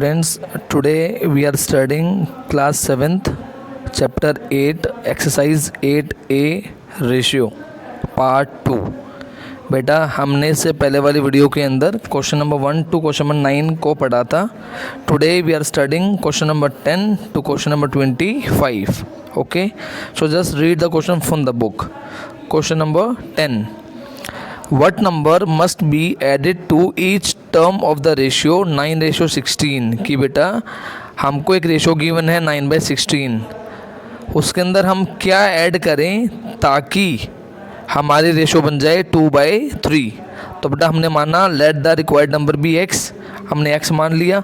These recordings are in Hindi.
students, today we are studying class 7th chapter 8 exercise 8a ratio part 2। बेटा हमने इससे पहले वाली वीडियो के अंदर question number 1 to question number 9 को पढ़ा था। Today we are studying question number 10 to question number 25। Okay, so just read the question from the book. Question number 10, what number must be added to each term of the ratio 9:16? कि बेटा हमको एक रेशो गिवन है 9/16, उसके अंदर हम क्या ऐड करें ताकि हमारी रेशो बन जाए 2/3। तो बेटा हमने माना let the required number be X, हमने x मान लिया।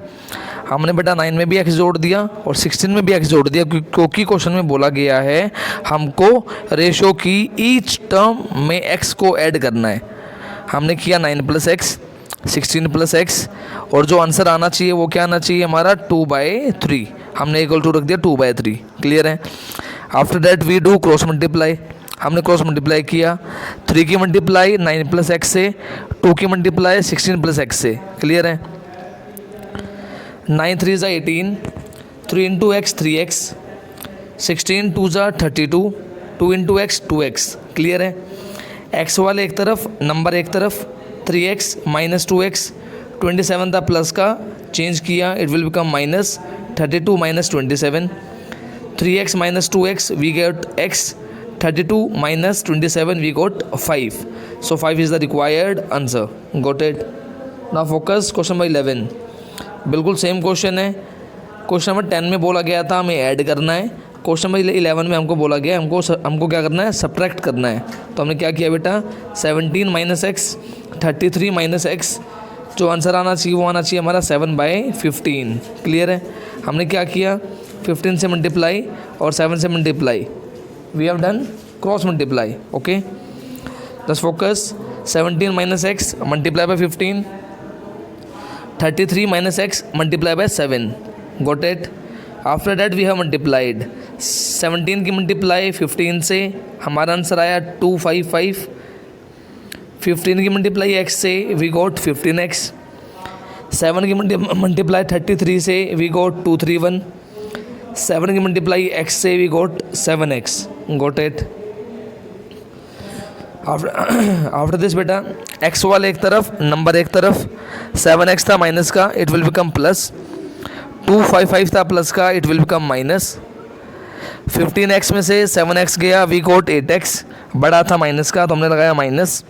हमने बेटा 9 में भी x जोड़ दिया और 16 में भी x जोड़ दिया, क्योंकि क्वेश्चन में बोला गया है हमको रेशो की ईच टर्म में x को ऐड करना है। हमने किया 9 + x, 16 + x, और जो आंसर आना चाहिए वो क्या आना चाहिए हमारा 2/3। हमने इक्वल टू रख दिया 2/3। क्लियर है। After that we do cross multiply. हमने क्रॉस मल्टीप्लाई किया 3 की मल्टीप्लाई 9 + x से, 2 की मल्टीप्लाई 16 + x से। क्लियर है। 9 3 = 18, 3 × x 3x, 16 2 = 32, 2 × x 2x। Clear है। x वाले एक तरफ, नंबर एक तरफ, 3x - 2x, 27 था प्लस का, चेंज किया, it will become -32 - 27। 3x - 2x we get x, 32 - 27 we got 5। So 5 is the required answer. Got it. Now focus question number 11। बिल्कुल सेम क्वेश्चन है। क्वेश्चन नंबर 10 में बोला गया था हमें ऐड करना है, क्वेश्चन नंबर 11 में हमको बोला गया हमको क्या करना है, सब्ट्रैक्ट करना है। तो हमने क्या किया बेटा 17 - x, 33 - x, जो आंसर आना चाहिए वो आना चाहिए हमारा 7/15। क्लियर है। हमने क्या किया 15 से मल्टीप्लाई और 7 से multiply, we have done cross multiply. Okay, just focus. 17 - x multiply by 15, 33 - x multiply by 7। Got it. After that we have multiplied 17 की मल्टीप्लाई 15 से, हमारा आंसर आया 255। 15 की मल्टीप्लाई x से वी गोट 15x। 7 की मल्टीप्लाई 33 से वी गोट 231। 7 की मल्टीप्लाई x से we got 7x। Got it. After this बेटा x वाले एक तरफ, नंबर एक तरफ, 7x था माइनस का, इट विल बिकम प्लस। 255 था प्लस का, it will become minus. 15x में से 7x गया, वी गोट 8x, बड़ा था माइनस का तो हमने लगाया माइनस।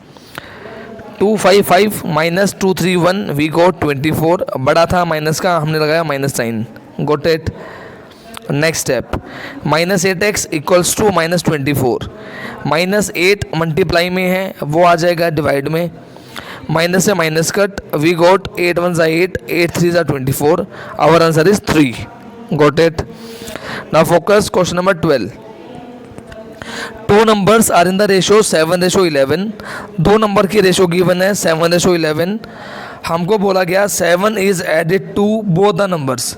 255 - 231 वी गोट 24, बड़ा था माइनस का, हमने लगाया minus sign. Got it. Next step -8x equals to -24। -8 multiply में है वो आ जाएगा डिवाइड में, माइनस से minus cut, we got 8 1 = 8, 8 3 = 24। Our answer is 3। Got it. Now focus question number 12। 2 numbers are in the ratio 7:11। 2 number की रेशो गिवन है 7:11। हमको बोला गया 7 is added to both the numbers,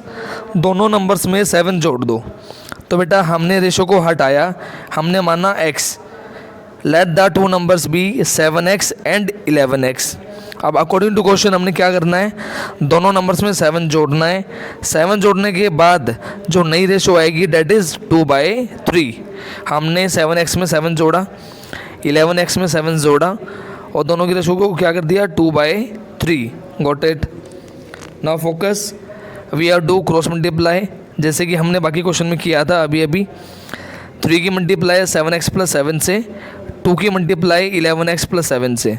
दोनों नंबर्स में 7 जोड़ दो। तो बेटा हमने रेशो को हटाया, हमने माना x, let the 2 numbers be 7x and 11x। अब अकॉर्डिंग टू क्वेश्चन हमने क्या करना है, दोनों नंबर्स में 7 जोड़ना है। 7 जोड़ने के बाद जो नई रेशो आएगी डेट इज़ 2/3। हमने 7x में 7 जोड़ा, 11x में 7 जोड़ा, और दोनों की रेशो को क्या कर दिया 2/3। Got it. Now focus, we are do cross multiply, जैसे कि हमने बाकी क्वेश्चन में किया था अभी। 3 की मल्टीप्लाई 7x + 7 से, 2 की मल्टीप्लाई 11x + 7 से।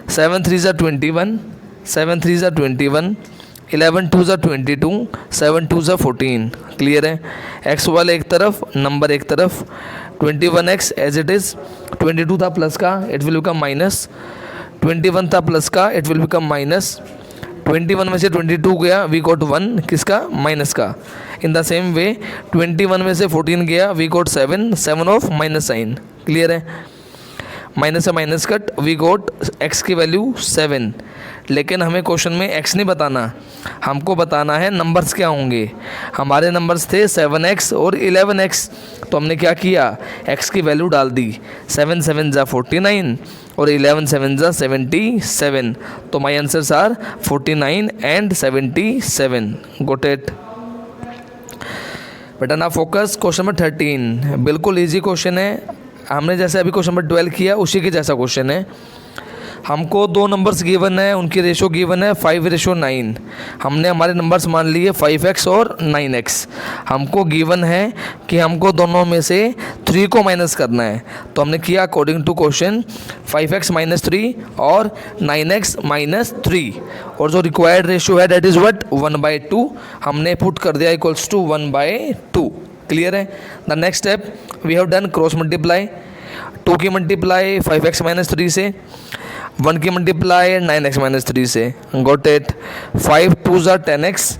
7 3 = 21, 7 3 = 21, 11 2 = 22, 7 2 = 14। क्लियर है। x वाले एक तरफ, नंबर एक तरफ, 21x एज इट इज़, 22 था प्लस का, इट विल बिकम माइनस। 21 था प्लस का, इट विल बिकम माइनस। 21 में से 22 गया, वी गोट 1, किसका, माइनस का। इन द सेम वे 21 में से 14 गया, we got 7 of minus sign. Clear है। माइनस से minus cut, we got x की वैल्यू 7। लेकिन हमें क्वेश्चन में x नहीं बताना, हमको बताना है नंबर्स क्या होंगे। हमारे नंबर्स थे 7x और 11x, तो हमने क्या किया, x की वैल्यू डाल दी। 7 7 जा 49 और 11 7 जा 77, तो my answers are 49 and 77। Got it बेटा। ना फोकस क्वेश्चन नंबर 13, बिल्कुल इजी क्वेश्चन है। हमने जैसे अभी क्वेश्चन नंबर 12 किया उसी के जैसा क्वेश्चन है। हमको दो नंबर्स गिवन है, उनकी रेशो गिवन है 5:9। हमने हमारे नंबर्स मान लिए 5x और 9x। हमको गिवन है कि हमको दोनों में से 3 को माइनस करना है, तो हमने किया अकॉर्डिंग टू क्वेश्चन 5x - 3 और 9x - 3, और जो रिक्वायर्ड रेशो है डेट इज़ व्हाट 1/2, हमने पुट कर दिया इक्वल्स टू 1/2। क्लियर है। The next step we have done cross multiply. 2 की मल्टीप्लाई 5x - 3 से, 1 की मल्टीप्लाई 9x - 3 से। Got it. 5 2 जा 10x,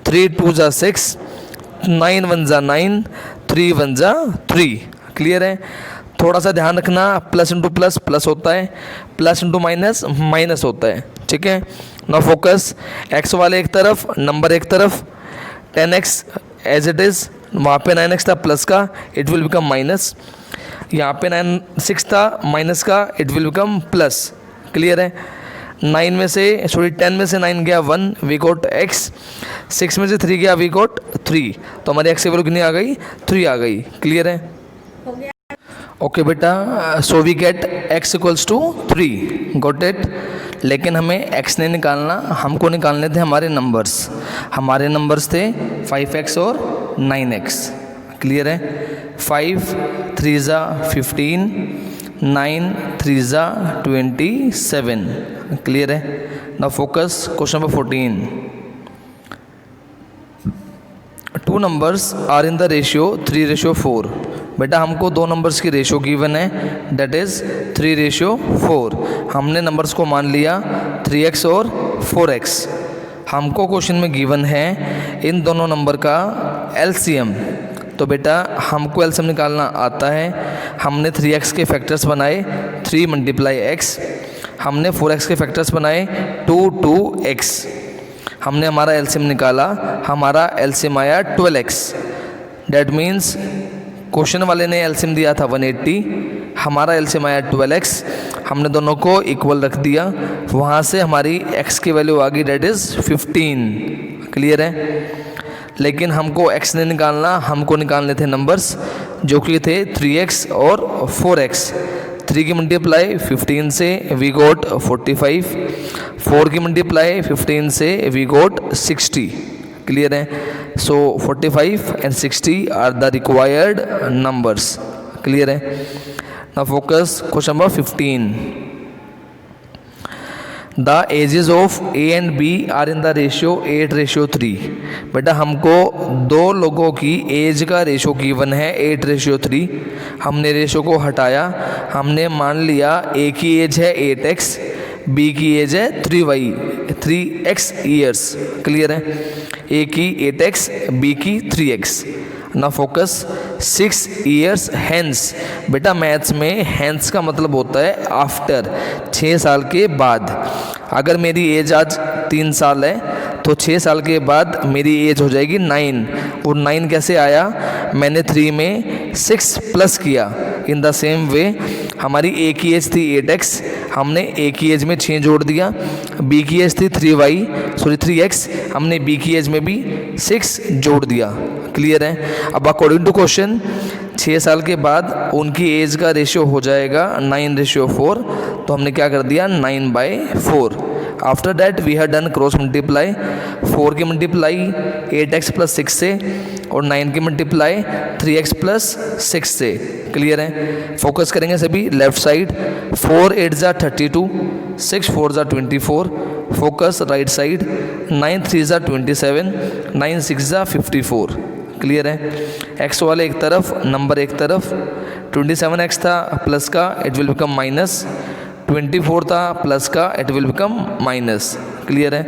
3 2 जा 6, 9 1 जा 9, 3 1 जा 3। क्लियर है। थोड़ा सा ध्यान रखना, प्लस इंटू प्लस प्लस होता है, प्लस इंटू माइनस माइनस होता है। ठीक है। ना फोकस, x वाले एक तरफ, नंबर एक तरफ, 10x एज इट इज़, वहाँ पे 9x था प्लस का, इट विल बिकम माइनस। यहाँ पे 6 था माइनस का, it will become plus. Clear है। 10 में से 9 गया 1, वी गोट x। 6 में से 3 गया, वी गोट 3। तो हमारी x की वैल्यू कितनी आ गई, 3 आ गई। क्लियर है। ओके बेटा, so we get x equals to 3। Got it. लेकिन हमें x नहीं निकालना, हमको निकालने थे हमारे नंबर्स। हमारे नंबर्स थे 5x और 9x। क्लियर है। 5 3 जा 15, 9 3 जा 27। क्लियर है। ना focus question number 14। 2 numbers are in the ratio 3:4। बेटा हमको दो नंबर्स की रेशो गिवन है, दैट इज़ 3:4। हमने नंबर्स को मान लिया 3x और 4x। हमको क्वेश्चन में गिवन है इन दोनों नंबर का एलसीएम। तो बेटा हमको एलसीएम निकालना आता है। हमने 3x के फैक्टर्स बनाए 3 × x, हमने 4x के फैक्टर्स बनाए 2x। हमने हमारा एलसीएम निकाला, हमारा एलसीएम आया 12x। डैट मीन्स क्वेश्चन वाले ने एलसीएम दिया था 180, हमारा एलसीएम आया 12x। हमने दोनों को इक्वल रख दिया, वहाँ से हमारी x की वैल्यू आ गई, डेट इज़ 15। क्लियर है। लेकिन हमको x नहीं निकालना, हमको निकालने थे नंबर्स जो कि थे 3x और 4x। 3 की मल्टीप्लाई 15 से वी गोट 45, 4 की मल्टीप्लाई 15 से वी गोट 60। क्लियर है। So 45 and 60 are the required numbers. Clear है। Now focus question number 15। The ages of A and B are in the ratio 8:3। बेटा हमको दो लोगों की एज का रेशो गिवन है 8:3। हमने रेशो को हटाया, हमने मान लिया ए की एज है 8x, बी की एज है 3x ईयर्स। क्लियर है। ए की 8x, बी की 3x। ना फोकस 6 ईयर्स हैंस। बेटा मैथ्स में हैंस का मतलब होता है आफ्टर, 6 साल के बाद। अगर मेरी एज आज 3 साल है तो 6 साल के बाद मेरी एज हो जाएगी 9। और 9 कैसे आया, मैंने 3 में 6 प्लस किया। इन द सेम वे हमारी ए की एज थी 8x, हमने ए की एज में 6 जोड़ दिया। बी की एज थी 3x, हमने बी की एज में भी 6 जोड़ दिया। क्लियर है। अब अकॉर्डिंग टू क्वेश्चन 6 साल के बाद उनकी एज का रेशियो हो जाएगा 9:4। तो हमने क्या कर दिया 9/4। After that we have done cross multiply. 4 की मल्टीप्लाई 8x + 6 से और 9 की मल्टीप्लाई 3x + 6 से। क्लियर है। फोकस करेंगे सभी लेफ्ट साइड। 4 8 जा 32, 6 4 जा 24। Focus right side. 9 3 जा 27, 9 6 जा 54। क्लियर है। x वाले एक तरफ, नंबर एक तरफ। 27x था प्लस का, इट विल बिकम माइनस। 24 था प्लस का, it will become minus. Clear है।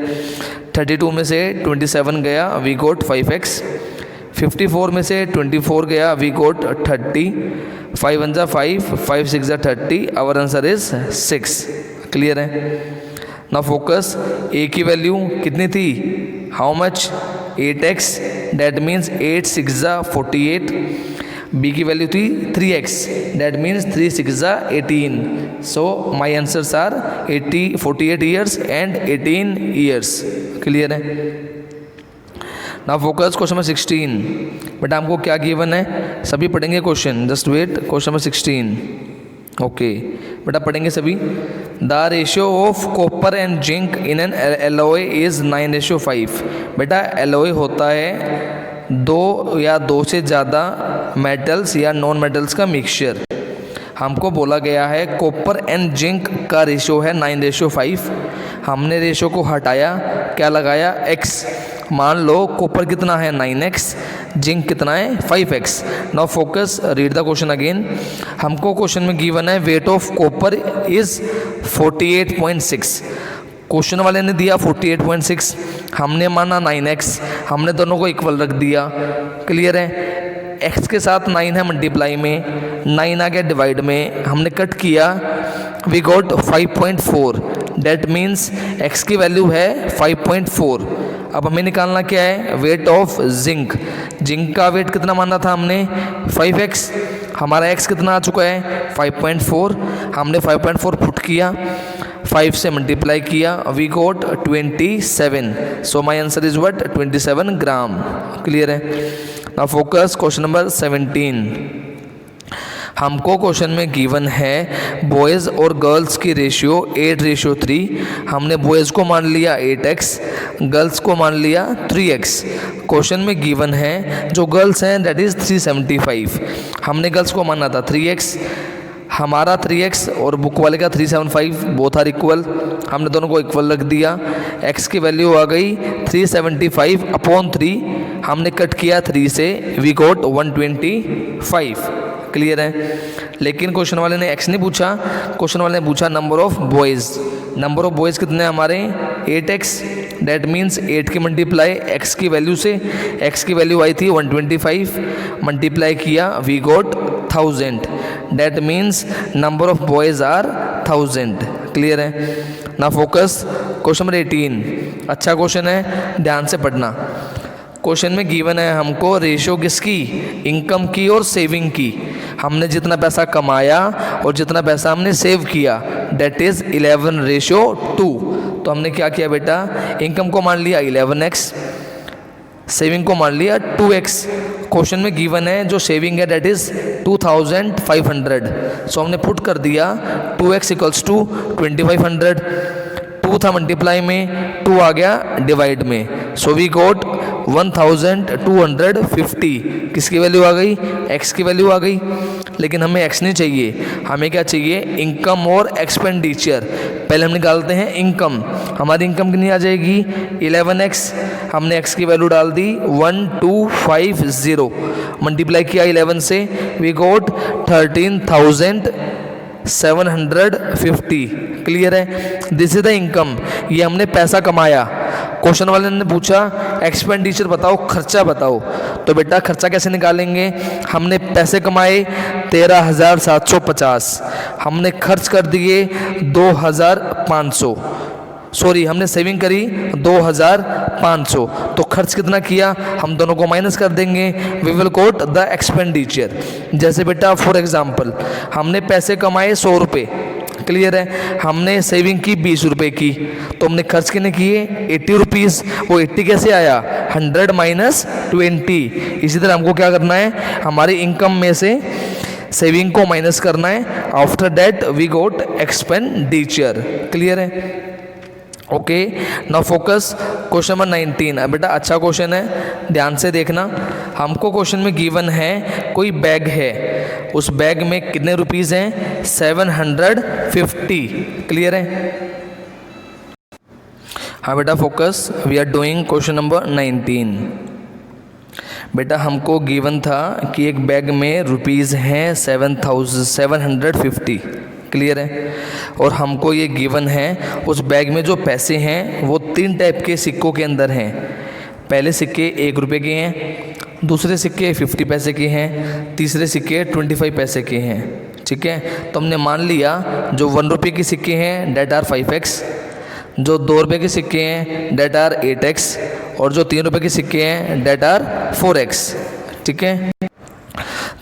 32 में से 27 गया, वी गोट 5x। 54 में से 24 गया, वी गोट 30, 5 1 जा 5, 5 6 जा 30, आवर आंसर इज 6। क्लियर है। ना फोकस, ए की वैल्यू कितनी थी, how much, 8x, that means 8 6 जा 48। बी की वैल्यू थी 3x, दैट मीन्स 3 6 जा 18। So my answers are 48 years and 18 years. Clear है। ना फोकस, क्वेश्चन नंबर 16। बेटा हमको क्या गिवन है, सभी पढ़ेंगे question, just wait. Question number 16, okay बेटा पढ़ेंगे सभी। The ratio of copper and zinc in an alloy is 9:5। बेटा एलॉय होता है 2 या 2 से ज़्यादा मेटल्स या नॉन मेटल्स का मिक्सचर। हमको बोला गया है कॉपर एंड जिंक का रेशियो है 9:5। हमने रेशियो को हटाया, क्या लगाया, x। मान लो कॉपर कितना है 9x, जिंक कितना है 5x। Now focus, read the question again. हमको क्वेश्चन में गिवन है weight of copper is 48.6। Question वाले ने दिया 48.6, हमने माना 9x, हमने दोनों को इक्वल रख दिया। क्लियर है। x के साथ 9 है मल्टीप्लाई में, 9 आ गया डिवाइड में, हमने कट किया, we got 5.4। That means x की वैल्यू है 5.4। अब हमें निकालना क्या है, वेट ऑफ जिंक। जिंक का वेट कितना माना था हमने, 5x। हमारा x कितना आ चुका है 5.4। हमने 5.4 पुट किया, 5 से मल्टीप्लाई किया, we got 27। So my answer is what, 27 gram. Clear है। Now focus, question number 17। हमको क्वेश्चन में गिवन है बॉयज़ और गर्ल्स की रेशियो 8:3। हमने बॉयज़ को मान लिया 8x, गर्ल्स को मान लिया 3x। क्वेश्चन में गिवन है जो गर्ल्स हैं दैट इज़ 375। हमने गर्ल्स को माना था 3x, हमारा 3x और बुक वाले का 375, बोथ आर इक्वल। हमने दोनों को इक्वल रख दिया, x की वैल्यू आ गई 375/3। हमने कट किया 3 से, वी गॉट 125। क्लियर है। लेकिन क्वेश्चन वाले ने x नहीं पूछा, क्वेश्चन वाले ने पूछा number of boys. Number of boys कितने हमारे 8x, डेट मीन्स 8 की मल्टीप्लाई x की वैल्यू से, x की वैल्यू आई थी 125, मल्टीप्लाई किया, we got 1000। That means number of boys are 1000। Clear है। ना फोकस, क्वेश्चन नंबर 18। अच्छा क्वेश्चन है, ध्यान से पढ़ना। क्वेश्चन में गिवन है हमको रेशियो किसकी, इनकम की और सेविंग की। हमने जितना पैसा कमाया और जितना पैसा हमने सेव किया, डेट इज़ 11:2। तो हमने क्या किया बेटा, इनकम को मान लिया 11x, सेविंग को मान लिया 2x। क्वेश्चन में गिवन है जो सेविंग है डेट इज़ 2500। सो हमने पुट कर दिया 2x इक्वल्स टू 2500। 2 था मल्टीप्लाई में, 2 आ गया डिवाइड में, सो वी गॉट 1250। किसकी वैल्यू आ गई, x की वैल्यू आ गई। लेकिन हमें x नहीं चाहिए, हमें क्या चाहिए, इनकम और एक्सपेंडिचर। पहले हम निकालते हैं इनकम। हमारी इनकम कितनी आ जाएगी 11x। हमने x की वैल्यू डाल दी 1250, मल्टीप्लाई किया 11 से, वी गॉट 13,750। क्लियर है। दिस इज द इनकम, ये हमने पैसा कमाया। क्वेश्चन वाले ने पूछा एक्सपेंडिचर बताओ, खर्चा बताओ। तो बेटा खर्चा कैसे निकालेंगे, हमने पैसे कमाए 13,750, हमने खर्च कर दिए 2,500, सॉरी हमने सेविंग करी 2,500, तो खर्च कितना किया हम दोनों को माइनस कर देंगे, we will quote the expenditure. जैसे बेटा फॉर एग्जांपल हमने पैसे कमाए 100 रुपये, क्लियर है, हमने सेविंग की 20 रुपये की, तो हमने खर्च कितने किए 80 रुपीज़। वो 80 कैसे आया, 100 माइनस 20। इसी तरह हमको क्या करना है, हमारी इनकम में से सेविंग को माइनस करना है, after that we got expenditure. Clear है। Okay, now focus question number 19। अब बेटा अच्छा क्वेश्चन है, ध्यान से देखना। हमको क्वेश्चन में गिवन है कोई बैग है, उस बैग में कितने रुपीज़ हैं 750। क्लियर है। हाँ बेटा focus, we are doing question number 19। बेटा हमको गिवन था कि एक बैग में रुपीज़ हैं 750। क्लियर है। और हमको ये गिवन है उस बैग में जो पैसे हैं वो 3 टाइप के सिक्कों के अंदर हैं। पहले सिक्के 1 रुपये के हैं, दूसरे सिक्के 50 पैसे के हैं, तीसरे सिक्के 25 पैसे के हैं। ठीक है, तो हमने मान लिया जो 1 रुपये के सिक्के हैं डेट आर 5x, जो 2 रुपये के सिक्के हैं डेट आर 8x, और जो 3 रुपये के सिक्के हैं डेट आर 4x। ठीक है,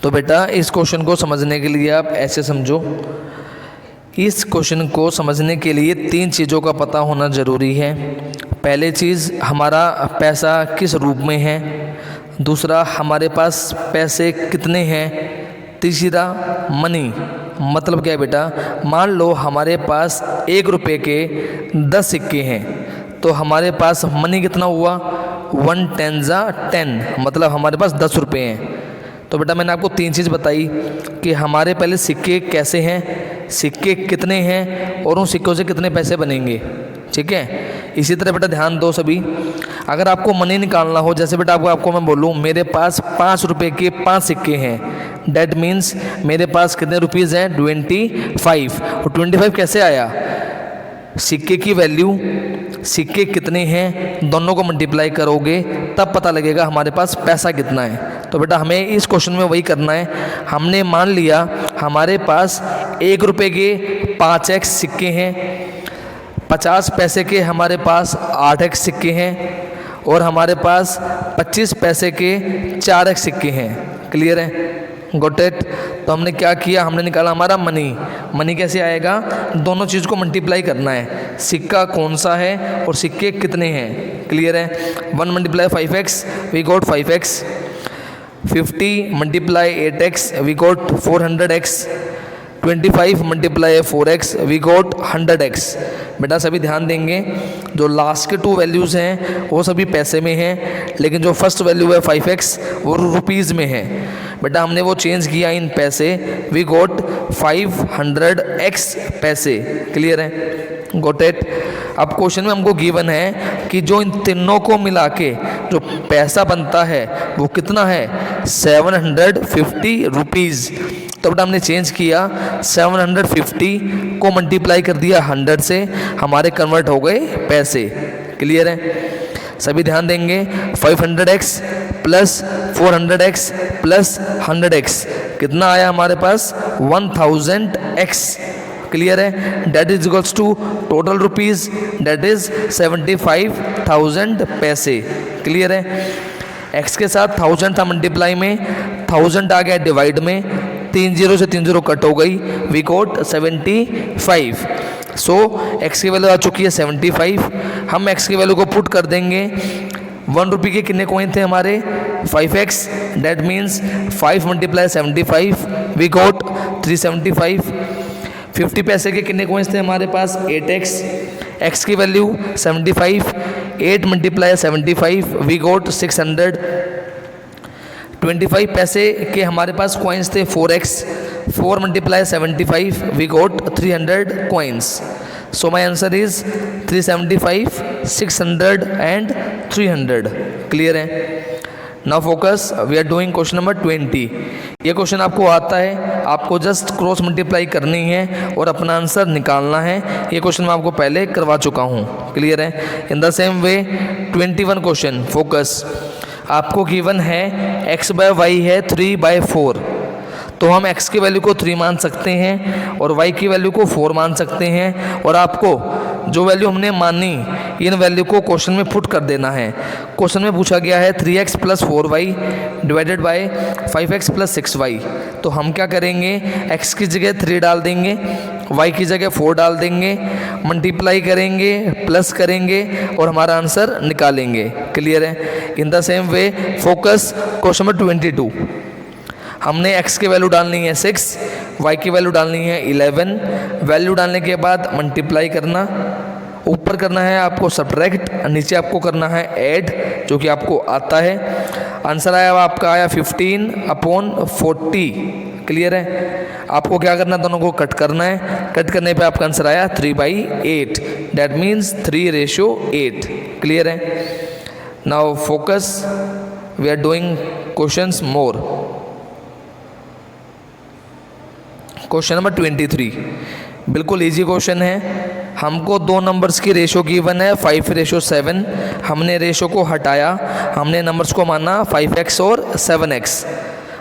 तो बेटा इस क्वेश्चन को समझने के लिए आप ऐसे समझो, इस क्वेश्चन को समझने के लिए 3 चीज़ों का पता होना ज़रूरी है। पहले चीज़, हमारा पैसा किस रूप में है। दूसरा, हमारे पास पैसे कितने हैं। तीसरा, मनी मतलब क्या है बेटा, मान लो हमारे पास 1 रुपये के 10 सिक्के हैं, तो हमारे पास मनी कितना हुआ, 1 10 10, मतलब हमारे पास 10 रुपये हैं। तो बेटा मैंने आपको 3 चीज़ बताई कि हमारे पहले सिक्के कैसे हैं, सिक्के कितने हैं, और उन सिक्कों से कितने पैसे बनेंगे। ठीक है, इसी तरह बेटा ध्यान दो सभी, अगर आपको मनी निकालना हो, जैसे बेटा आपको मैं बोलूँ मेरे पास 5 रुपये के 5 सिक्के हैं, डैट मीन्स मेरे पास कितने रुपीज़ हैं, 25। और 25 कैसे आया, सिक्के की वैल्यू, सिक्के कितने हैं, दोनों को मल्टीप्लाई करोगे तब पता लगेगा हमारे पास पैसा कितना है। तो बेटा हमें इस क्वेश्चन में वही करना है। हमने मान लिया हमारे पास 1 रुपये के 5x सिक्के हैं, 50 पैसे के हमारे पास 8x सिक्के हैं, और हमारे पास 25 पैसे के 4x सिक्के हैं। क्लियर है, गॉट इट। तो हमने क्या किया, हमने निकाला हमारा मनी। मनी कैसे आएगा, दोनों चीज़ को मल्टीप्लाई करना है, सिक्का कौन सा है और सिक्के कितने हैं। क्लियर है, 1 × 5x we got 5x, 50 × 8x we got 400x, 25 × 4x we got 100x। बेटा सभी ध्यान देंगे, जो लास्ट के 2 वैल्यूज़ हैं वो सभी पैसे में हैं, लेकिन जो फर्स्ट वैल्यू है 5x वो रुपीज़ में है। बेटा हमने वो चेंज किया इन पैसे, वी गॉट 500x पैसे। क्लियर है, गॉट इट। अब क्वेश्चन में हमको गिवन है कि जो इन तीनों को मिला के जो पैसा बनता है वो कितना है, 750 रुपीज़। तो बेटा हमने चेंज किया, 750 को मल्टीप्लाई कर दिया 100 से, हमारे कन्वर्ट हो गए पैसे। क्लियर है, सभी ध्यान देंगे, 500x plus 400x plus 100x कितना आया हमारे पास, 1000x। क्लियर है, that is equals to total rupees that is 75,000 पैसे। क्लियर है, x के साथ 1000 था मल्टीप्लाई में, 1000 आ गया डिवाइड में, 3 0 से 3 0 कट हो गई, वी गॉट 75। सो x की वैल्यू आ चुकी है 75। हम x की वैल्यू को पुट कर देंगे, 1 रुपये के कितने कॉइन थे हमारे, 5x, that means 5 × 75 we got 375। 50 पैसे के कितने कॉइन्स थे हमारे पास, 8x, x की वैल्यू 75, 8 × 75 वी गॉट 600। 25 पैसे के हमारे पास कॉइन्स थे 4x, 4 × 75 we got 300 coins. So my answer is 375, 600 and 300। Clear है, now focus, we are doing question number 20। ये क्वेश्चन आपको आता है, आपको जस्ट क्रॉस मल्टीप्लाई करनी है और अपना आंसर निकालना है। ये क्वेश्चन मैं आपको पहले करवा चुका हूँ। क्लियर है, in the same way 21 question, focus, आपको गिवन है x/y है 3/4, तो हम x की वैल्यू को 3 मान सकते हैं और y की वैल्यू को 4 मान सकते हैं, और आपको जो वैल्यू हमने मानी इन वैल्यू को क्वेश्चन में पुट कर देना है। क्वेश्चन में पूछा गया है 3x + 4y divided by 5x + 6y। तो हम क्या करेंगे, x की जगह 3 डाल देंगे, y की जगह 4 डाल देंगे, मल्टीप्लाई करेंगे, प्लस करेंगे और हमारा आंसर निकालेंगे। क्लियर है, in the same way focus, question number 22, हमने x की वैल्यू डालनी है 6, y की वैल्यू डालनी है 11, वैल्यू डालने के बाद मल्टीप्लाई करना, ऊपर करना है आपको सब्ट्रैक्ट, नीचे आपको करना है ऐड, जो कि आपको आता है। आंसर आया आपका आया 15/40। क्लियर है, आपको क्या करना है, दोनों को कट करना है, कट करने पे आपका आंसर आया 3/8, दैट मीन्स 3:8। क्लियर है, now focus, we are doing questions more. Question number 23, बिल्कुल इजी क्वेश्चन है। हमको दो नंबर्स की रेशो गिवन है 5:7। हमने रेशो को हटाया, हमने नंबर्स को माना 5x और 7x।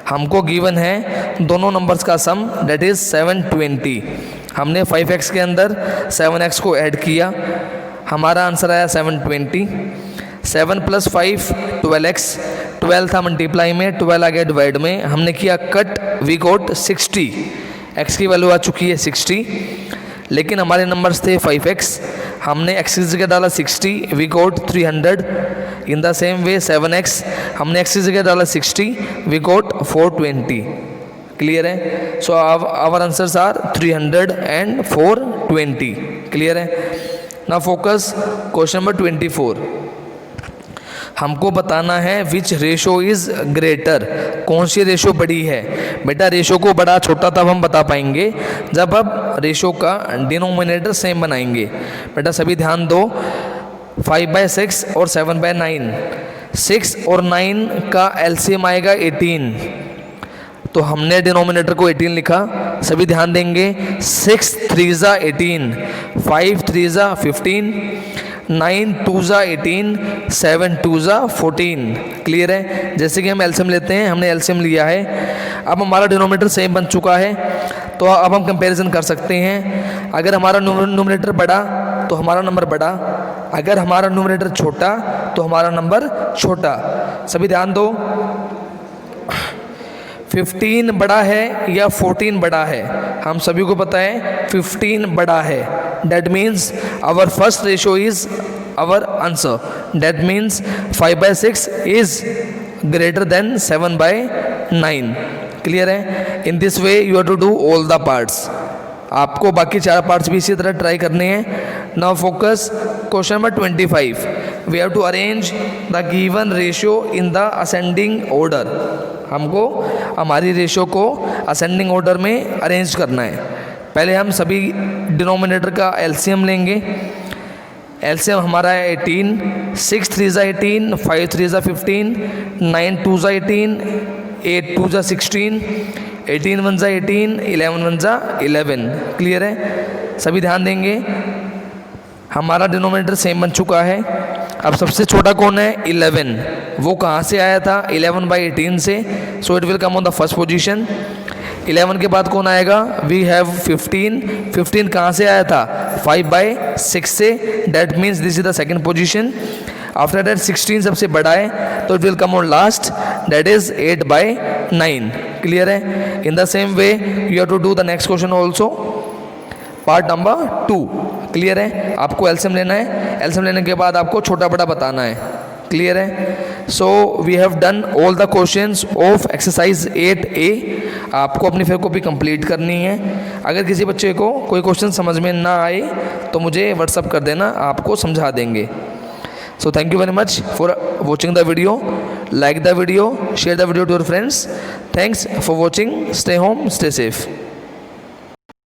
हमको गिवन है दोनों नंबर्स का सम दैट इज़ 720। हमने 5x के अंदर 7x को ऐड किया, हमारा आंसर आया 720। 7 + 5 12x, 12 था मल्टीप्लाई में, 12 आ गया डिवाइड में, हमने किया कट, वी गॉट 60। x की वैल्यू आ चुकी है 60, लेकिन हमारे नंबर्स थे 5x, हमने x की जगह डाला 60, we got 300। In the same way 7x, हमने x की जगह डाला 60, वी गॉट 420। क्लियर है? So our answers are 300 and 420। Clear है? Now focus question number 24। हमको बताना है विच रेशो इज़ ग्रेटर, कौन सी रेशो बड़ी है। बेटा रेशो को बड़ा छोटा तब हम बता पाएंगे जब अब रेशो का डिनोमिनेटर सेम बनाएंगे। बेटा सभी ध्यान दो, 5/6 और 7/9, 6 और 9 का एलसीएम आएगा 18, तो हमने डिनोमिनेटर को 18 लिखा। सभी ध्यान देंगे, 6 3 ज़ा 18, 5 3 ज़ा 15, 9 2 ज़ा 18, 7 2 ज़ा 14। क्लियर है? जैसे कि हम एलसीएम लेते हैं, हमने एलसीएम लिया है, अब हमारा डिनोमिनेटर सेम बन चुका है, तो अब हम कंपैरिजन कर सकते हैं। अगर हमारा न्यूमरेटर बड़ा तो हमारा नंबर बड़ा, अगर हमारा न्यूमरेटर छोटा तो हमारा नंबर छोटा। सभी ध्यान दो, 15 बड़ा है या 14 बड़ा है? हम सभी को पता है 15 बड़ा है। That means our first ratio is our answer. That means 5/6 is greater than 7/9. Clear है? In this way you have to do all the parts. आपको बाकी 4 पार्ट्स भी इसी तरह ट्राई करने हैं। Now focus question number 25. We have to arrange the given ratio in the ascending order. हमको हमारी रेशो को असेंडिंग ऑर्डर में अरेंज करना है। पहले हम सभी डिनोमिनेटर का एलसीएम लेंगे। एलसीएम हमारा है 18, 6 3 ज़ा 18, 5 3 ज़ा 15, 9 2 ज़ा 18, 8 2 ज़ा 16, 18 1 ज़ा 18, 11 1 ज़ा 11। क्लियर है? सभी ध्यान देंगे, हमारा डिनोमिनेटर सेम बन चुका है। अब सबसे छोटा कौन है? 11। वो कहाँ से आया था? 11/18 से, so it will come on the first position. 11 के बाद कौन आएगा? We have 15। 15 कहाँ से आया था? 5/6 से, that means this is the second position. After that 16 सबसे बड़ा है, तो it will come on last, that is 8/9। Clear है? In the same way you have to do the next question also, part number 2। Clear है? आपको एलसीएम लेना है, एलसीएम लेने के बाद आपको छोटा बड़ा बताना है। क्लियर है? So we have done all the questions of exercise 8A। आपको अपनी फिर कॉपी कंप्लीट करनी है। अगर किसी बच्चे को कोई क्वेश्चन समझ में ना आए तो मुझे व्हाट्सअप कर देना, आपको समझा देंगे। So thank you very much for watching the video. Like the video, share the video to your friends. Thanks for watching. Stay home, stay safe.